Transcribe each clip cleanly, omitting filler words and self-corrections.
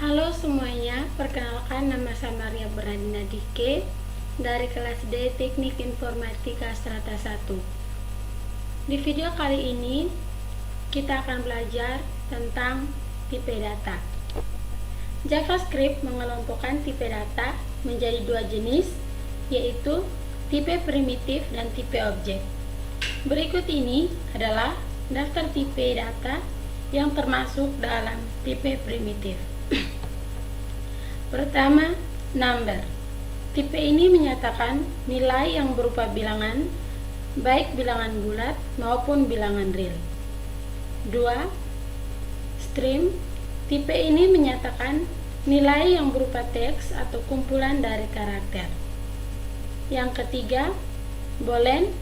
Halo semuanya, perkenalkan nama saya Maria Beradina Dike dari kelas D Teknik Informatika Strata 1. Di video kali ini kita akan belajar tentang tipe data. JavaScript mengelompokkan tipe data menjadi dua jenis, yaitu tipe primitif dan tipe objek. Berikut ini adalah daftar tipe data yang termasuk dalam tipe primitif. Pertama, number. Tipe ini menyatakan nilai yang berupa bilangan, baik bilangan bulat maupun bilangan real. 2. String. Tipe ini menyatakan nilai yang berupa teks atau kumpulan dari karakter. Yang ketiga, boolean.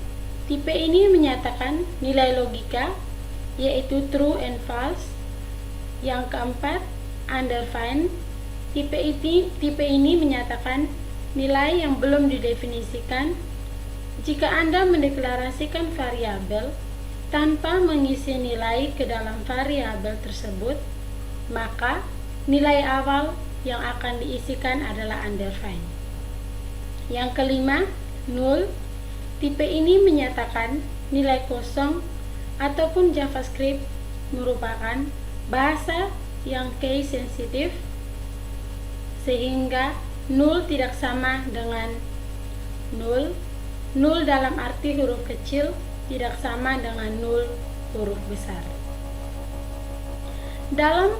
Tipe ini menyatakan nilai logika, yaitu true and false. Yang keempat, undefined. Tipe ini menyatakan nilai yang belum didefinisikan. Jika Anda mendeklarasikan variabel tanpa mengisi nilai ke dalam variabel tersebut, maka nilai awal yang akan diisikan adalah undefined. Yang kelima, null. Tipe ini menyatakan nilai kosong ataupun JavaScript merupakan bahasa yang case sensitif, sehingga null tidak sama dengan null. Null dalam arti huruf kecil tidak sama dengan null huruf besar. Dalam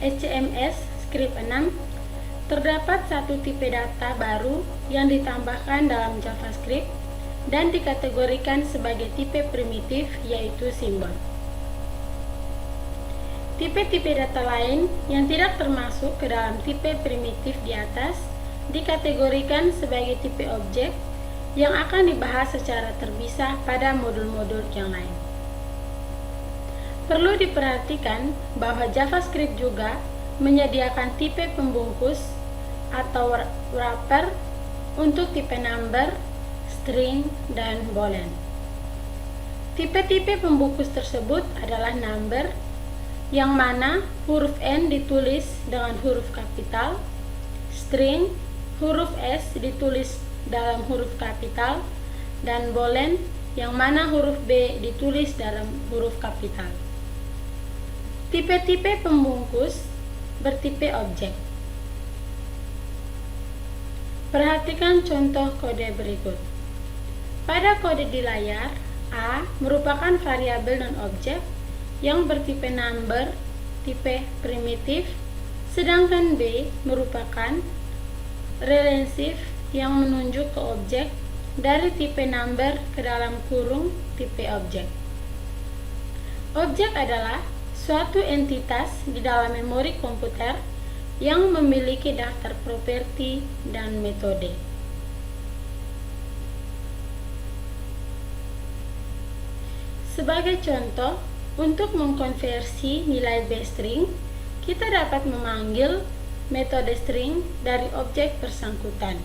HTML script 6 terdapat satu tipe data baru yang ditambahkan dalam JavaScript dan dikategorikan sebagai tipe primitif, yaitu simbol. Tipe-tipe data lain yang tidak termasuk ke dalam tipe primitif di atas dikategorikan sebagai tipe objek yang akan dibahas secara terpisah pada modul-modul yang lain. Perlu diperhatikan bahwa JavaScript juga menyediakan tipe pembungkus atau wrapper untuk tipe number, string, dan boolean. Tipe-tipe pembungkus tersebut adalah number, yang mana huruf N ditulis dengan huruf kapital, string, huruf S ditulis dalam huruf kapital, dan boolean, yang mana huruf B ditulis dalam huruf kapital. Tipe-tipe pembungkus bertipe objek. Perhatikan contoh kode berikut. Pada kode di layar, A merupakan variabel non objek yang bertipe number, tipe primitif, sedangkan B merupakan relative yang menunjuk ke objek dari tipe number ke dalam kurung tipe objek. Objek adalah suatu entitas di dalam memori komputer yang memiliki daftar properti dan metode. Sebagai contoh, untuk mengkonversi nilai B string, kita dapat memanggil metode string dari objek bersangkutan.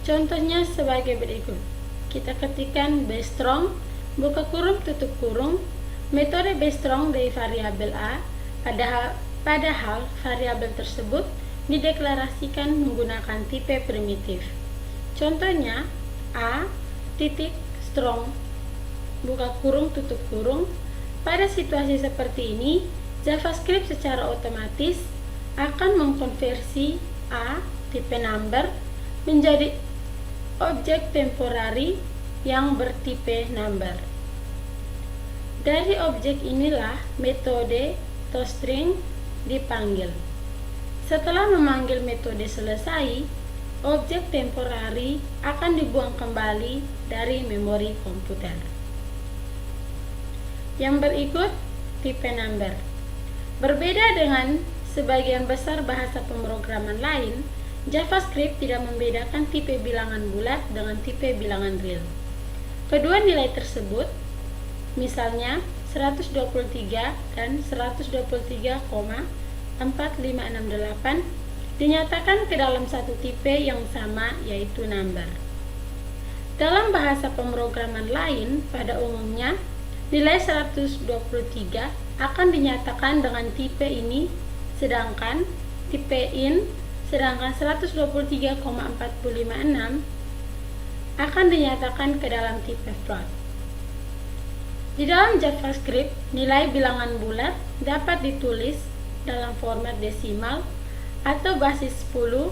Contohnya sebagai berikut. Kita ketikkan bstrong, buka kurung tutup kurung, metode bstrong dari variabel A, padahal variabel tersebut dideklarasikan menggunakan tipe primitif. Contohnya A titik strong, buka kurung tutup kurung. Pada situasi seperti ini, JavaScript secara otomatis akan mengkonversi A tipe number menjadi objek temporary yang bertipe number. Dari objek inilah metode toString dipanggil. Setelah memanggil metode selesai, objek temporary akan dibuang kembali dari memori komputer. Yang berikut, tipe number. Berbeda dengan sebagian besar bahasa pemrograman lain, JavaScript tidak membedakan tipe bilangan bulat dengan tipe bilangan real. Kedua nilai tersebut, misalnya 123 dan 123,4568, dinyatakan ke dalam satu tipe yang sama, yaitu number. Dalam bahasa pemrograman lain, pada umumnya nilai 123 akan dinyatakan dengan tipe ini sedangkan tipe int sedangkan 123,456 akan dinyatakan ke dalam tipe float. Di dalam JavaScript, nilai bilangan bulat dapat ditulis dalam format desimal atau basis 10,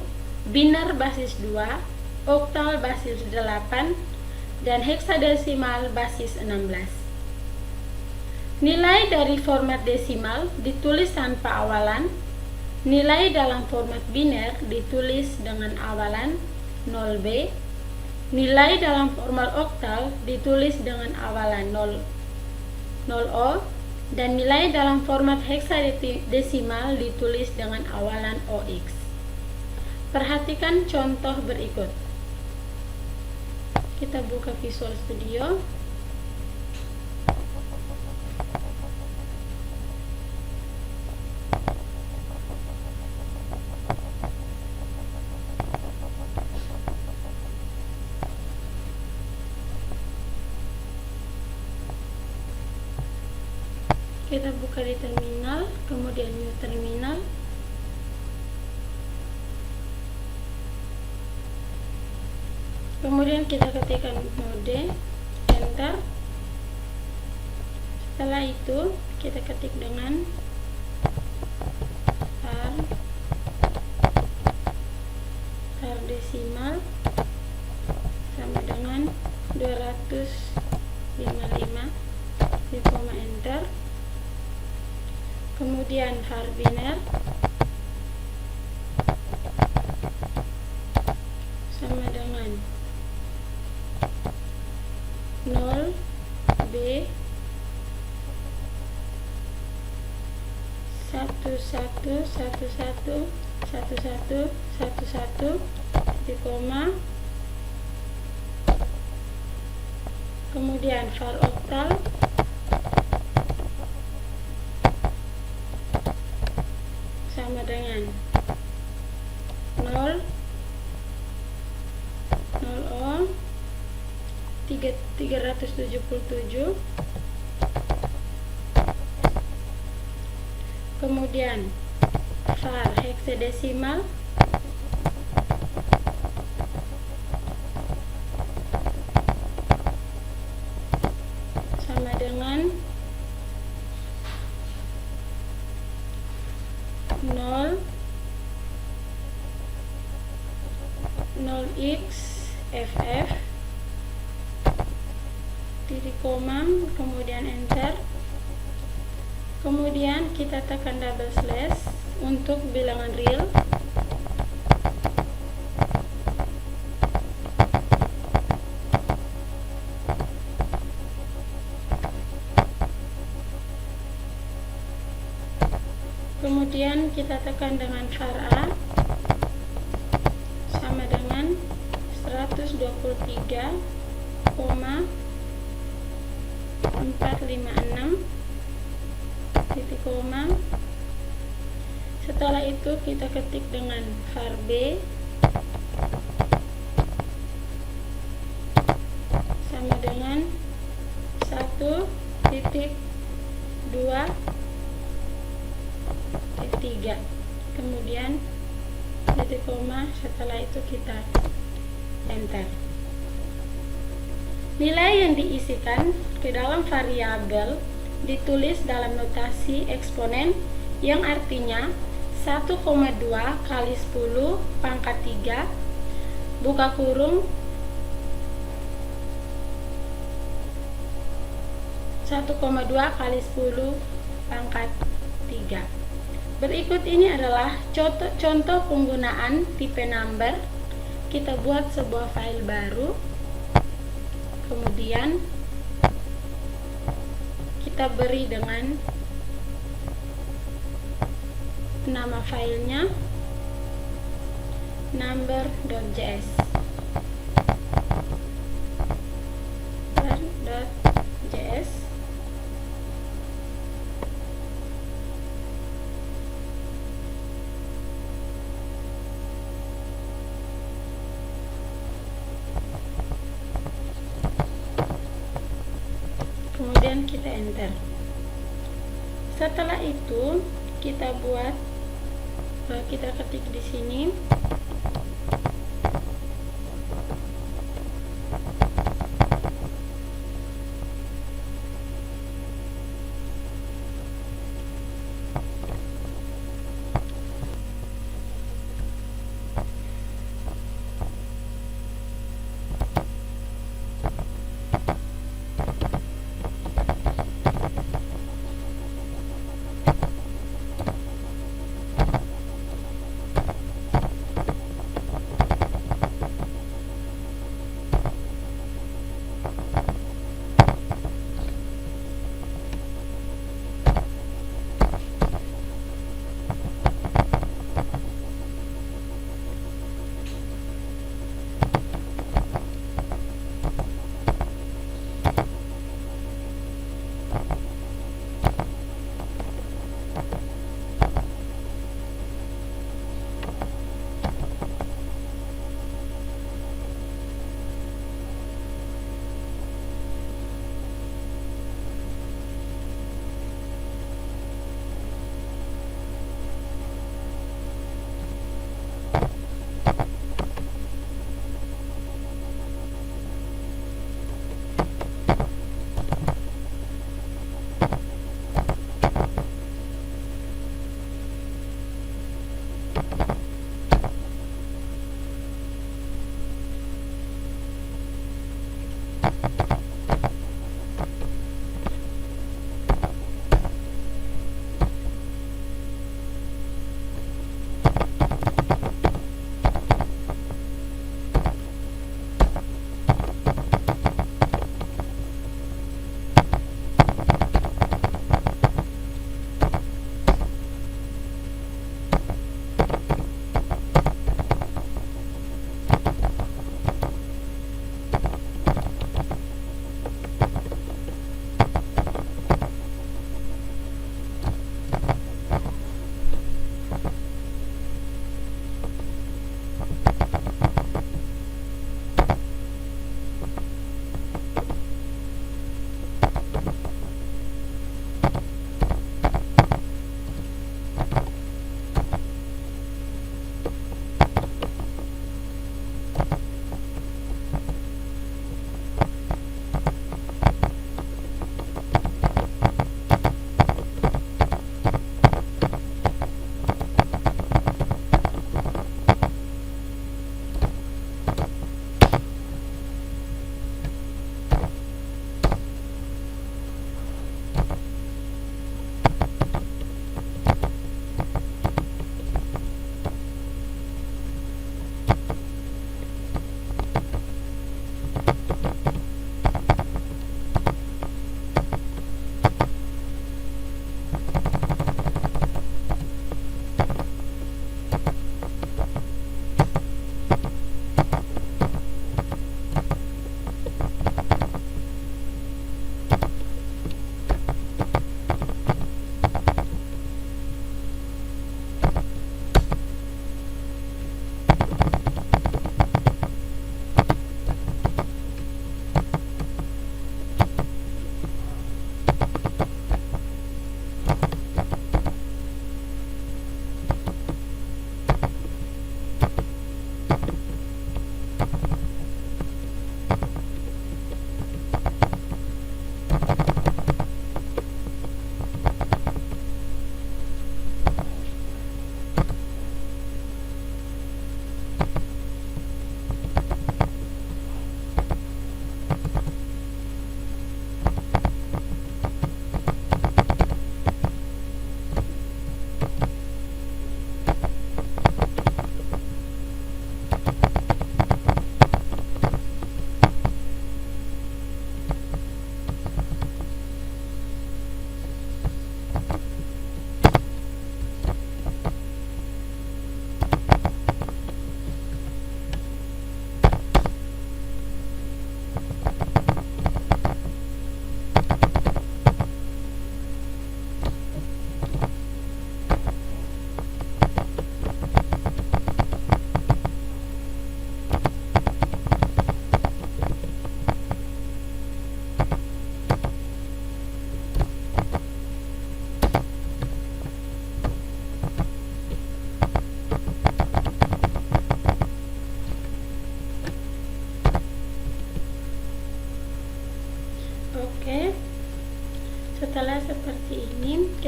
biner basis 2, oktal basis 8, dan heksadesimal basis 16. Nilai dari format desimal ditulis tanpa awalan, nilai dalam format biner ditulis dengan awalan 0b, nilai dalam format oktal ditulis dengan awalan 0o, dan nilai dalam format heksadesimal ditulis dengan awalan ox. Perhatikan contoh berikut. Kita buka Visual Studio. Kita buka di terminal, kemudian new terminal. Kemudian kita ketikkan mode, enter. Setelah itu kita ketik dengan var desimal sama dengan 255, di koma enter. Kemudian var biner sama dengan 0b 11111111 di koma, kemudian var oktal sama dengan 0 0o 377, kemudian var heksadesimal sama dengan 0xff titik koma, kemudian enter. Kemudian kita tekan double slash untuk bilangan real. Kemudian kita tekan dengan var a sama dengan 123,456 titik koma. Setelah itu kita ketik dengan var b sama dengan 1.2.3, kemudian titik koma. Setelah itu kita enter. Nilai yang diisikan ke dalam variabel ditulis dalam notasi eksponen, yang artinya 1,2 kali 10 pangkat 3 buka kurung 1,2 kali 10 pangkat 3. Berikut ini adalah contoh penggunaan tipe number. Kita buat sebuah file baru, kemudian kita beri dengan nama filenya number.js. Kemudian kita enter. Setelah itu kita buat Kita ketik di sini.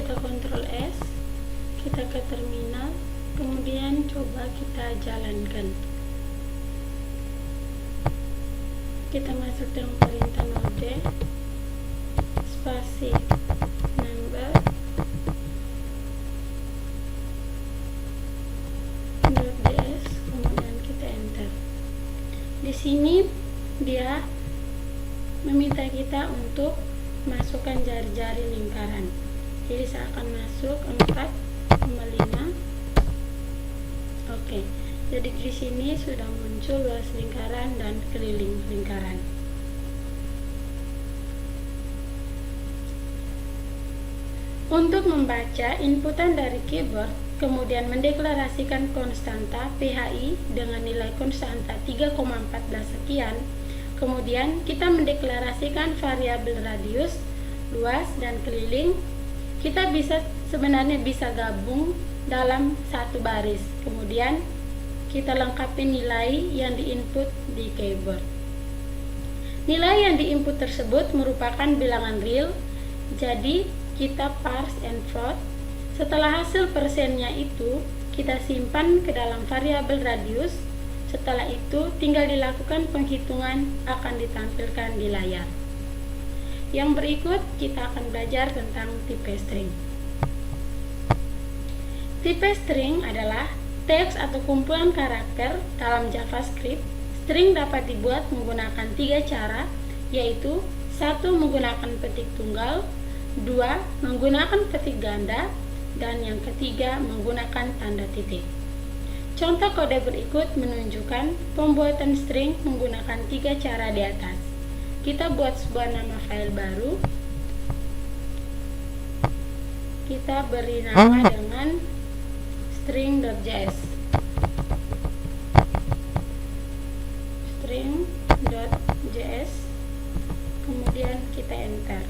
kita Ctrl S, kita ke terminal, kemudian coba kita jalankan. Kita masuk dalam perintah node spasi number .ds, kemudian kita enter. Di sini dia meminta kita untuk masukkan jari-jari lingkaran. Jadi saya akan masuk 4,5. Oke. Jadi di sini sudah muncul luas lingkaran dan keliling lingkaran. Untuk membaca inputan dari keyboard, kemudian mendeklarasikan konstanta PHI dengan nilai konstanta 3,14 sekian, kemudian kita mendeklarasikan variabel radius, luas, dan keliling, kita sebenarnya bisa gabung dalam satu baris. Kemudian kita lengkapi nilai yang diinput di keyboard. Nilai yang diinput tersebut merupakan bilangan real, jadi kita parse and float. Setelah hasil persennya itu kita simpan ke dalam variabel radius. Setelah itu tinggal dilakukan penghitungan, akan ditampilkan di layar. Yang berikut kita akan belajar tentang tipe string. Tipe string adalah teks atau kumpulan karakter dalam JavaScript. String dapat dibuat menggunakan 3 cara, yaitu 1. Menggunakan petik tunggal, 2. Menggunakan petik ganda, dan yang ketiga menggunakan tanda titik. Contoh kode berikut menunjukkan pembuatan string menggunakan 3 cara di atas. Kita buat sebuah nama file baru. Kita beri nama dengan string.js. String.js, kemudian kita enter.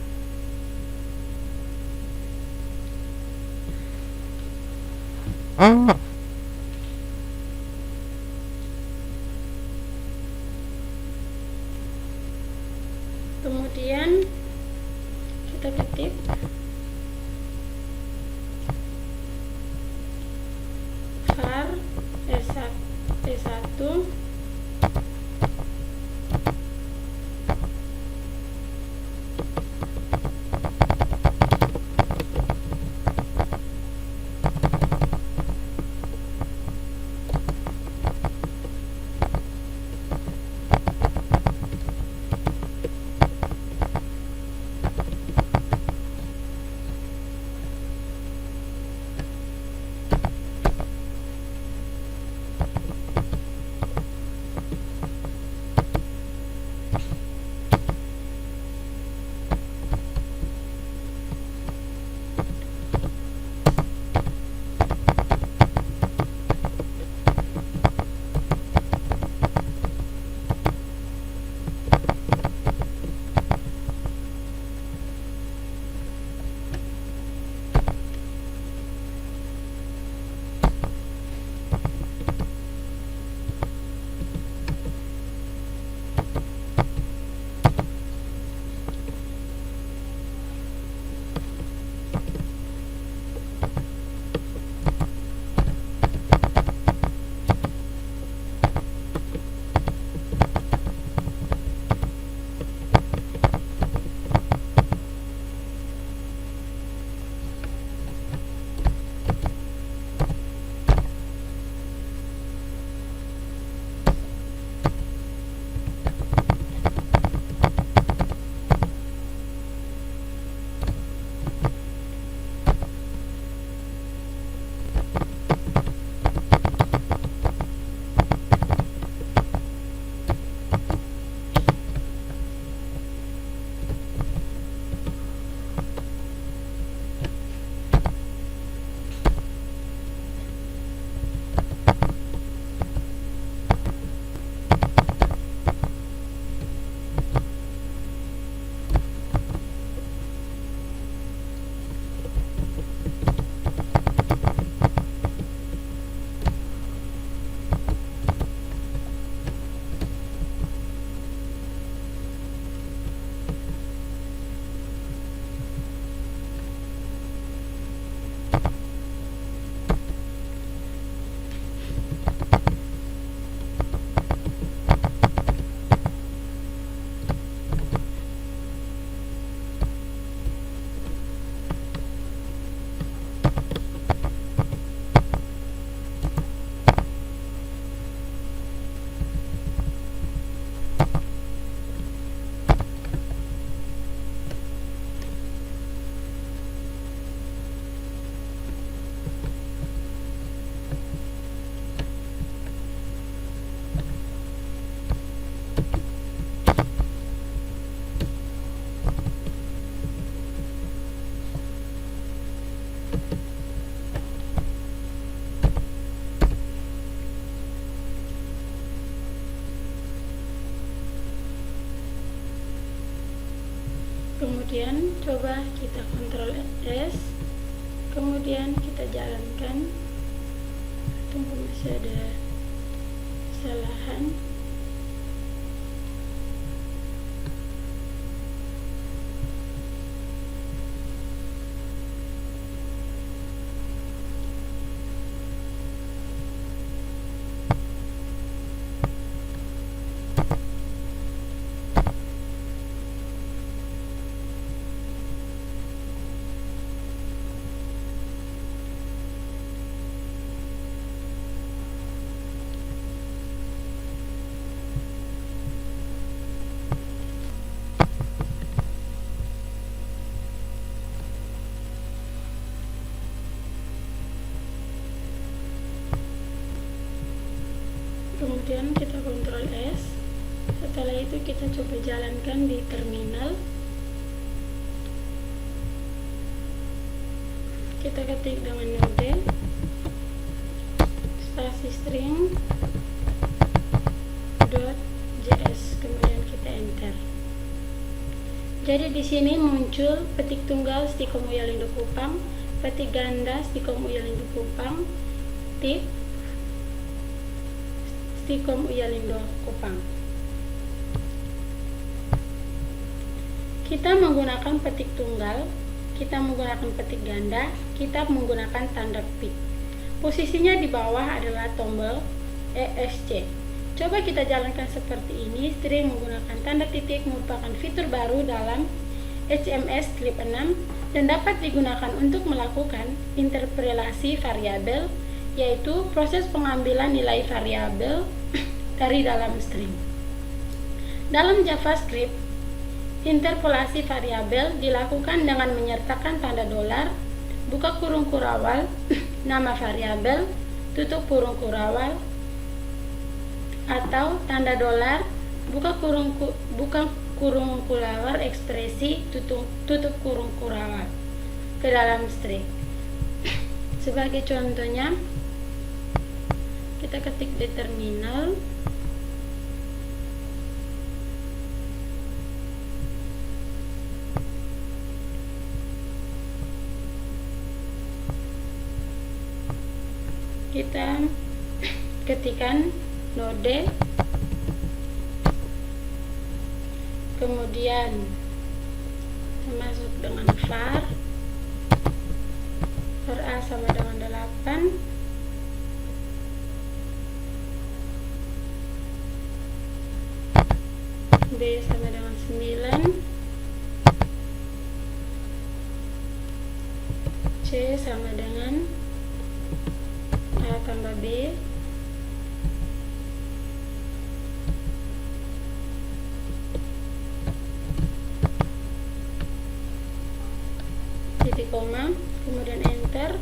Kemudian kita ketik var s1 kemudian coba kita Ctrl S, kemudian kita jalankan. Tunggu, masih ada kesalahan. Kemudian kita Ctrl S. Setelah itu kita coba jalankan di terminal. Kita ketik dengan node spasi string .js, kemudian kita enter. Jadi di sini muncul petik tunggal Stikom Uyalindo Kupang, petik ganda Stikom Uyalindo Kupang, tip Stikom Uyalindo Kupang. Kita menggunakan petik tunggal, kita menggunakan petik ganda, kita menggunakan tanda pit. Posisinya di bawah adalah tombol ESC. Coba kita jalankan seperti ini. String menggunakan tanda titik merupakan fitur baru dalam HMS Clip 6 dan dapat digunakan untuk melakukan interpolasi variabel, yaitu proses pengambilan nilai variabel dari dalam string. Dalam JavaScript, interpolasi variabel dilakukan dengan menyertakan tanda dolar, buka kurung kurawal, nama variabel, tutup kurung kurawal, atau tanda dolar, buka kurung kurawal ekspresi, tutup kurung kurawal ke dalam string. Sebagai contohnya, kita ketik di terminal. Kita ketikkan node, kemudian masuk dengan var A sama dengan 8, B sama dengan 9, C sama dengan A tambah B, titik koma, kemudian enter,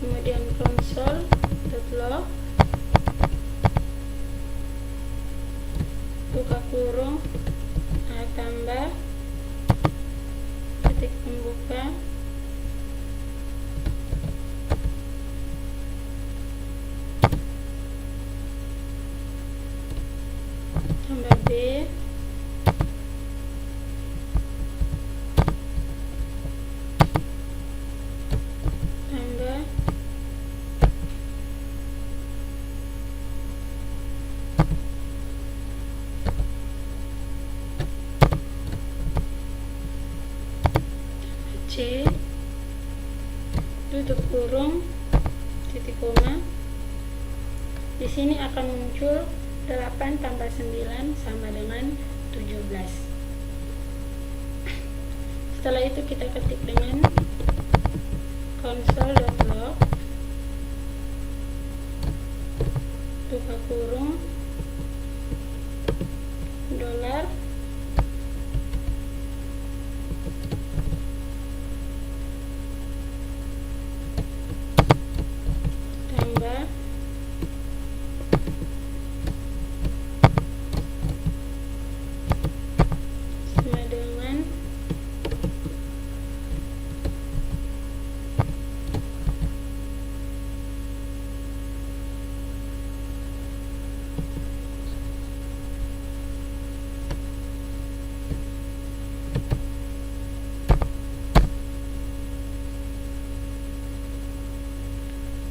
kemudian console.log, buka kurung A tambah titik pembuka, tambah B, tambah C, tutup kurung, titik koma. Di sini akan muncul 8 tambah 9 sama dengan 17. Setelah itu kita ketik dengan console.log, buka kurung, dolar, tambah sama dengan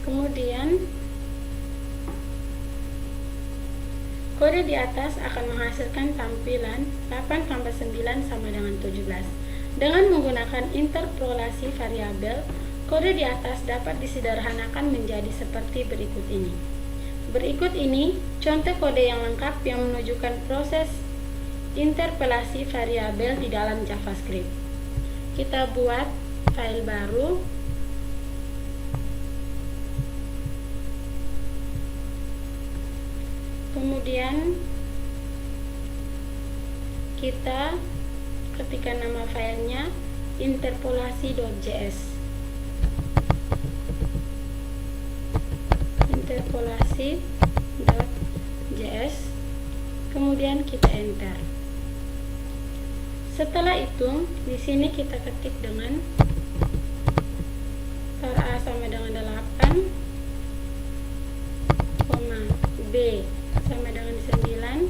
Kemudian kode di atas akan menghasilkan tampilan 8 tambah 9 sama dengan 17. Dengan menggunakan interpolasi variabel, kode di atas dapat disederhanakan menjadi seperti berikut ini. Berikut ini contoh kode yang lengkap yang menunjukkan proses interpolasi variabel di dalam JavaScript. Kita buat file baru. Kemudian kita ketikkan nama filenya interpolasi.js. Interpolasi.js. Kemudian kita enter. Setelah itu, di sini kita ketik dengan var a sama dengan 8, b sama dengan 9,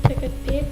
kita ketik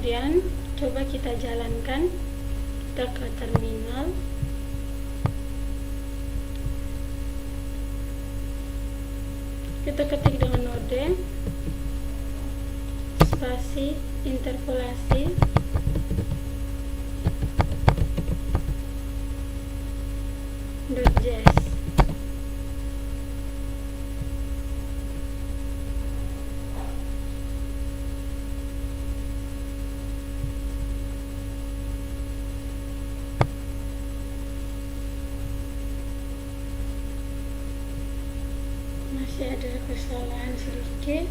Kemudian coba kita jalankan, kita ke terminal. Kita ketik dengan node spasi interpolasi .js. Masih ada kesalahan sedikit.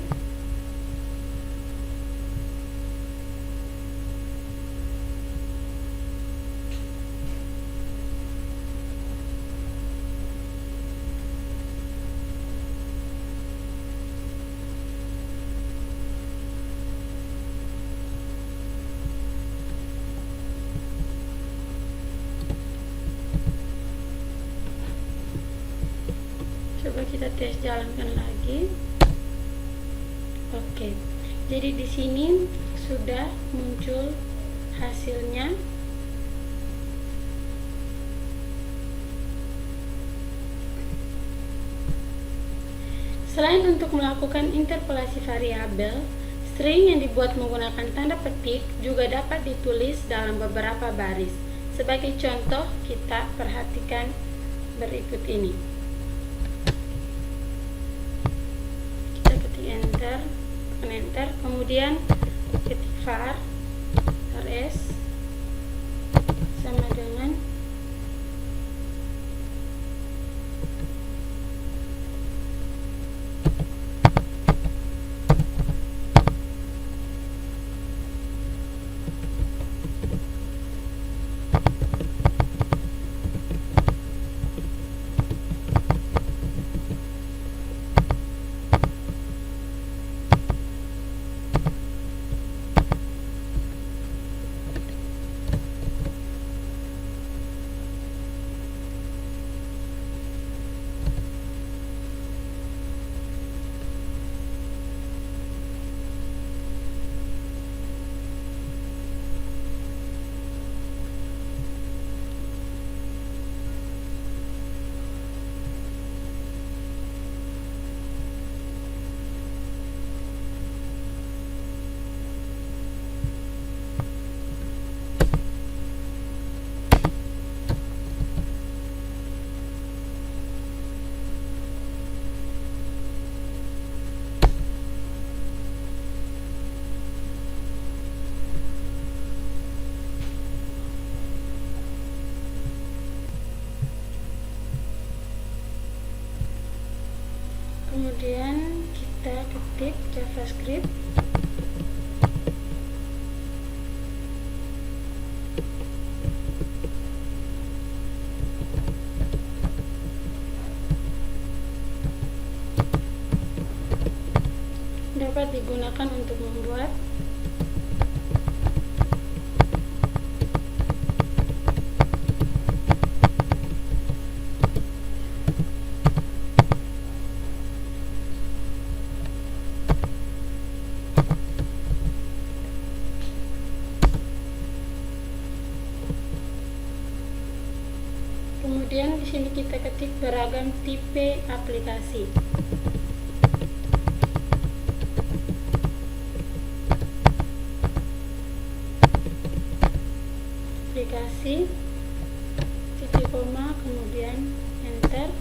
Coba kita tes jalankan lagi. Oke. Jadi di sini sudah muncul hasilnya. Selain untuk melakukan interpolasi variabel, string yang dibuat menggunakan tanda petik juga dapat ditulis dalam beberapa baris. Sebagai contoh, kita perhatikan berikut ini. Enter, kemudian ketik var rs sama dengan kemudian kita ketik JavaScript. Dapat digunakan untuk membuat kemudian di sini kita ketik beragam tipe aplikasi. Aplikasi titik koma kemudian enter.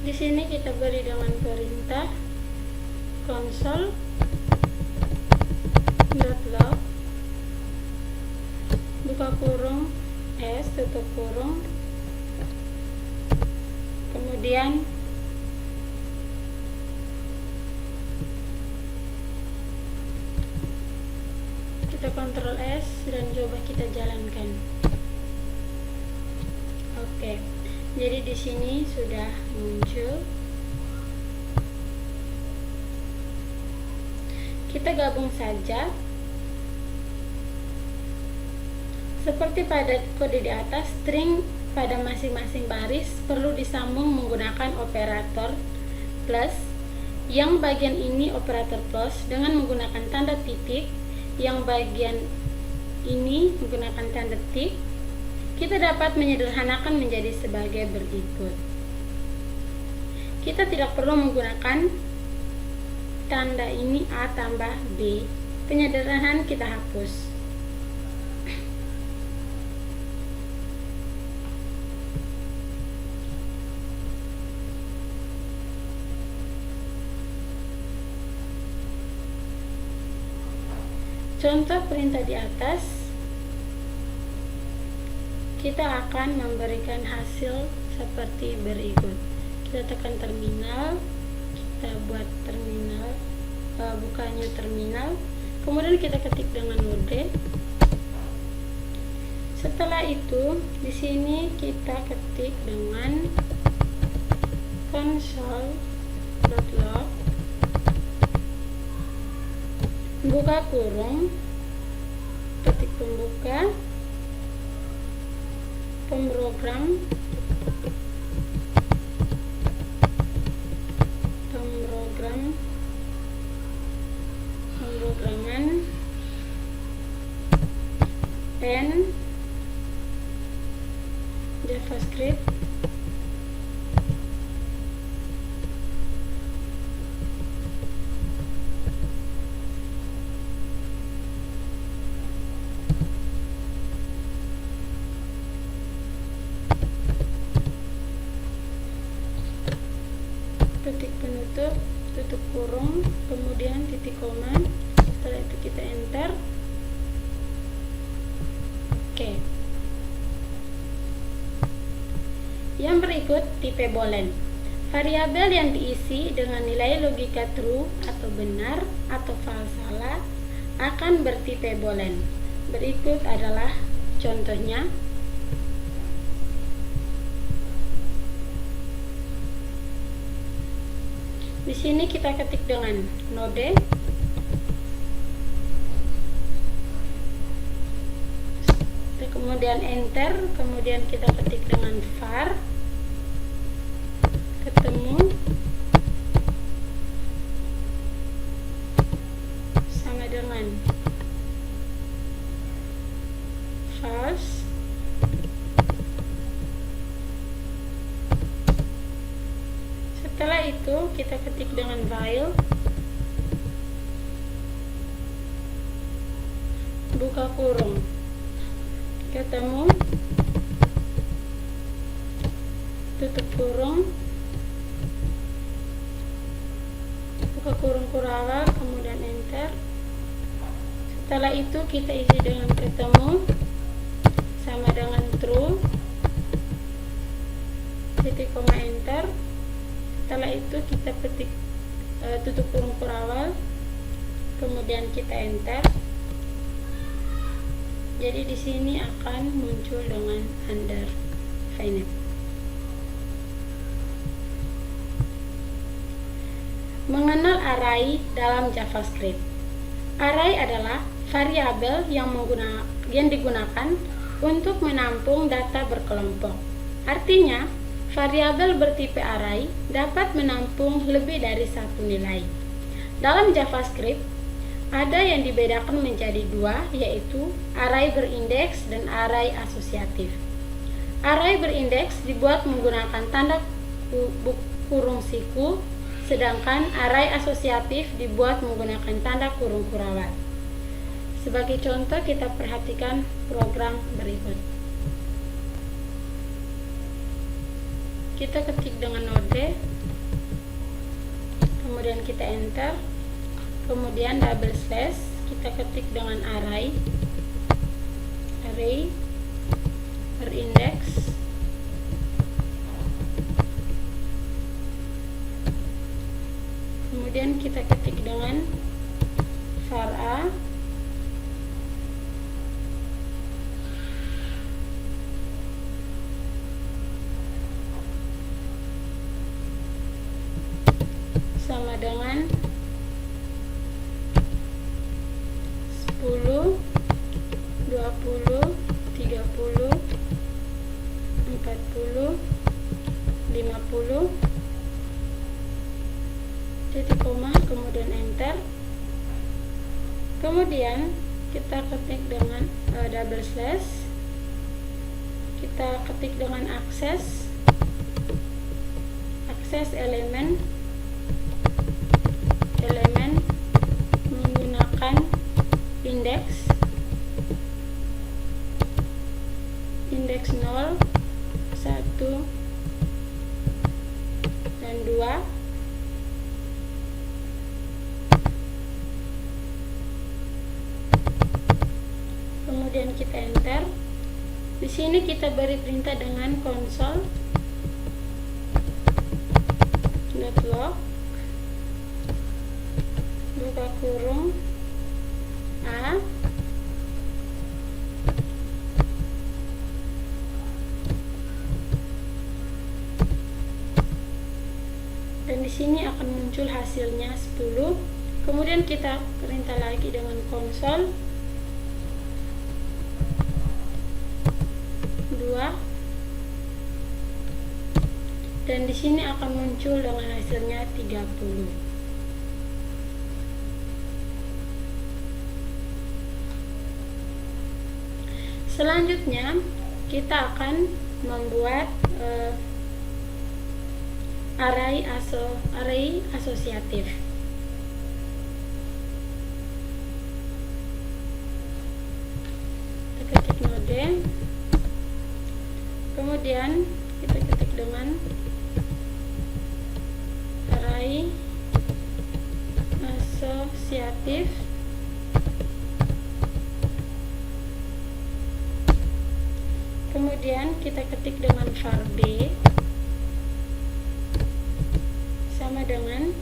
Di sini kita beri dengan perintah console.log buka kurung s tutup kurung, kemudian kita Ctrl S dan coba kita jalankan. Oke, jadi di sini sudah muncul. Kita gabung saja. Seperti pada kode di atas, string pada masing-masing baris perlu disambung menggunakan operator plus. Yang bagian ini operator plus dengan menggunakan tanda titik, yang bagian ini menggunakan tanda tik, kita dapat menyederhanakan menjadi sebagai berikut. Kita tidak perlu menggunakan tanda ini A tambah B. Penyederhanaan kita hapus. Contoh perintah di atas, kita akan memberikan hasil seperti berikut. Kita tekan terminal, kita buat terminal, buka new terminal, kemudian kita ketik dengan node. Setelah itu, di sini kita ketik dengan console.log, buka kurung, ketik pembuka, pemrograman, and JavaScript, ketik penutup, tutup kurung, kemudian titik koma. Setelah itu kita enter. Oke. Yang berikut tipe boolean. Variabel yang diisi dengan nilai logika true atau benar atau false salah akan bertipe boolean. Berikut adalah contohnya. Di sini kita ketik dengan node, kemudian enter, kemudian kita ketik dengan var, ketemu, sama dengan false. Setelah itu kita ketik dengan while, buka kurung, ketemu, tutup kurung, buka kurung kurawal, kemudian enter. Setelah itu kita isi dengan ketemu sama dengan true, titik koma enter. Setelah itu kita ketik tutup kurung kurawal, kemudian kita enter. Jadi di sini akan muncul dengan undefined. Mengenal array dalam JavaScript. Array adalah variabel yang digunakan untuk menampung data berkelompok. Artinya, variabel bertipe array dapat menampung lebih dari satu nilai. Dalam JavaScript, ada yang dibedakan menjadi dua, yaitu array berindeks dan array asosiatif. Array berindeks dibuat menggunakan tanda kurung siku, sedangkan array asosiatif dibuat menggunakan tanda kurung kurawal. Sebagai contoh, kita perhatikan program berikut. Kita ketik dengan node, kemudian kita enter, kemudian double slash, kita ketik dengan array berindeks, kemudian kita ketik dengan var a, sama dengan 10, 20, 30, 40, 50, titik koma, kemudian enter. Kemudian kita ketik dengan double slash, kita ketik dengan akses elemen menggunakan indeks 0, 1, dan 2. Kemudian kita enter. Di sini kita beri perintah dengan konsol .log buka kurung A dan di sini akan muncul hasilnya 10. Kemudian kita perintah lagi dengan konsol 2 dan di sini akan muncul dengan hasilnya 30. Selanjutnya kita akan membuat array asosiatif. Kita ketik node, kemudian kita ketik dengan array asosiatif kemudian kita ketik dengan var b sama dengan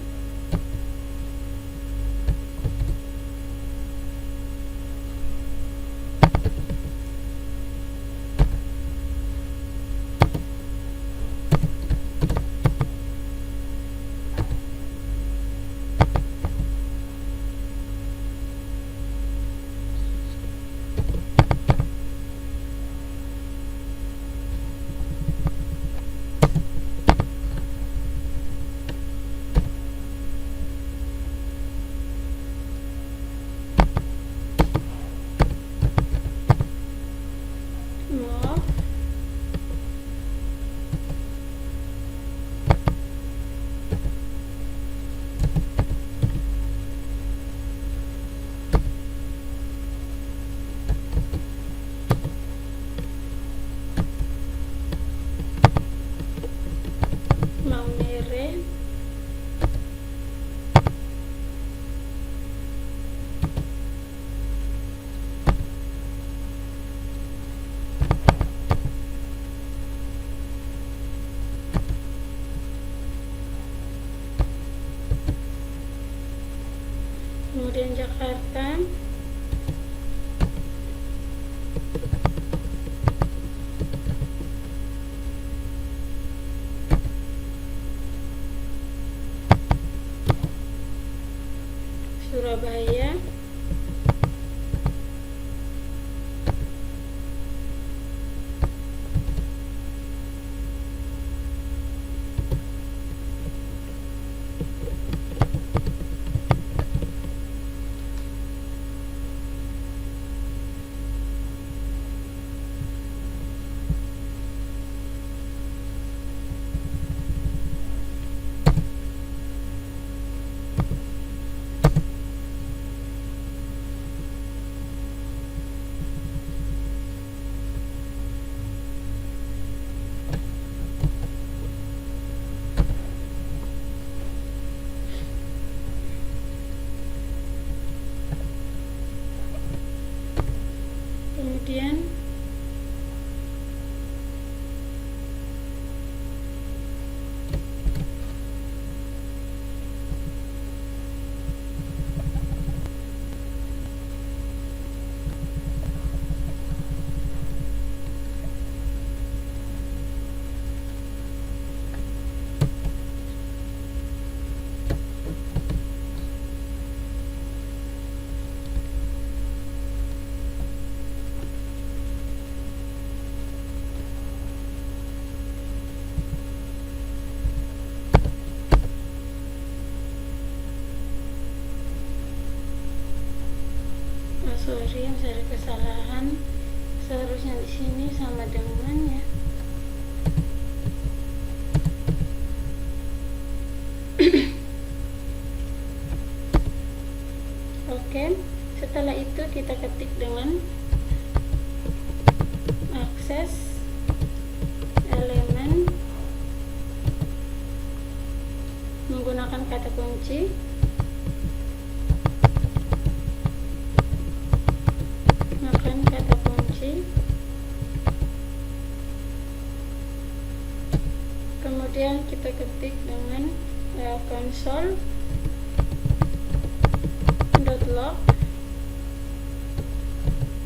kemudian Jakarta, Surabaya, kemudian sorry, masih ada kesalahan. Seharusnya di sini sama dengan ya. Oke, setelah itu kita ketik dengan akses elemen menggunakan kata kunci kemudian kita ketik dengan console.log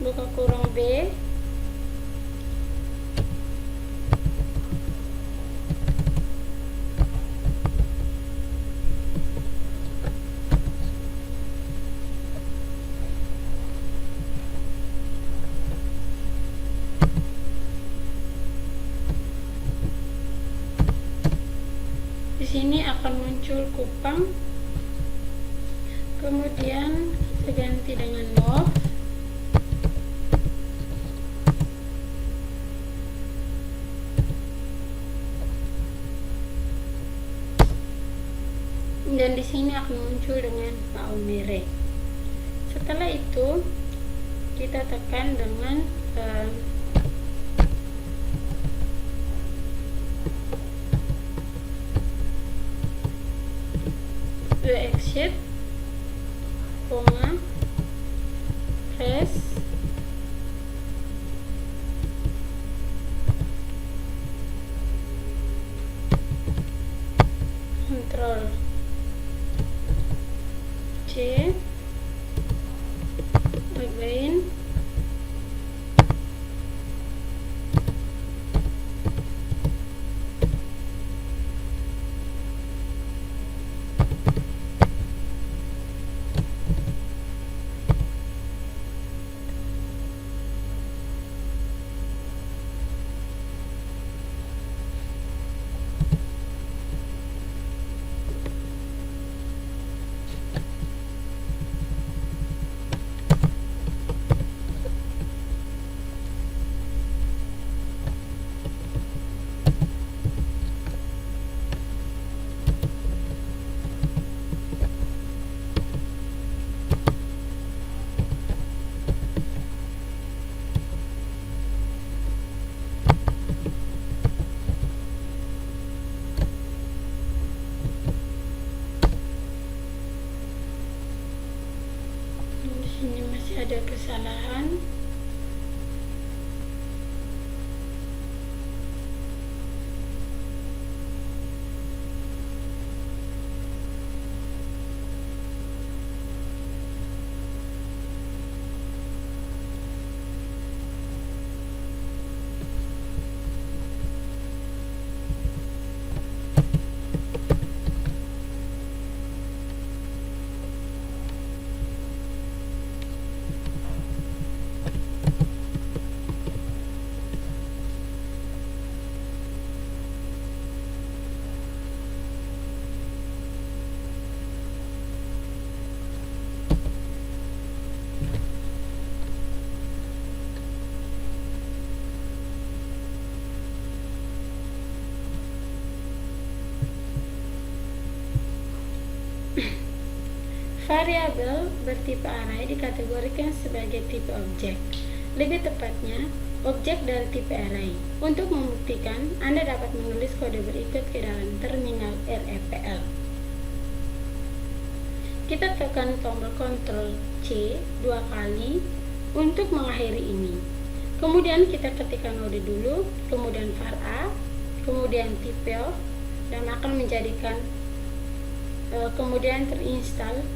buka kurung B di sini akan muncul kupang, kemudian kita ganti dengan move, dan di sini akan muncul dengan Paumere. Setelah itu kita tekan dengan exit, press, Ctrl C, again, ini masih ada kesalahan. Variabel bertipe array dikategorikan sebagai tipe objek. Lebih tepatnya, objek dari tipe array. Untuk membuktikan, Anda dapat menulis kode berikut ke dalam terminal REPL. Kita tekan tombol Ctrl C 2 kali untuk mengakhiri ini. Kemudian kita ketikkan node dulu, kemudian var a, kemudian tipe, dan akan menjadikan kemudian terinstall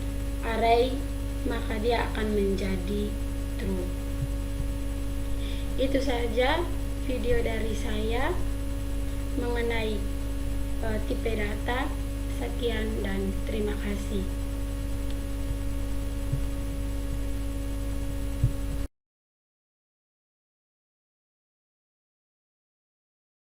array, maka dia akan menjadi true. Itu saja video dari saya mengenai tipe data. Sekian dan terima kasih.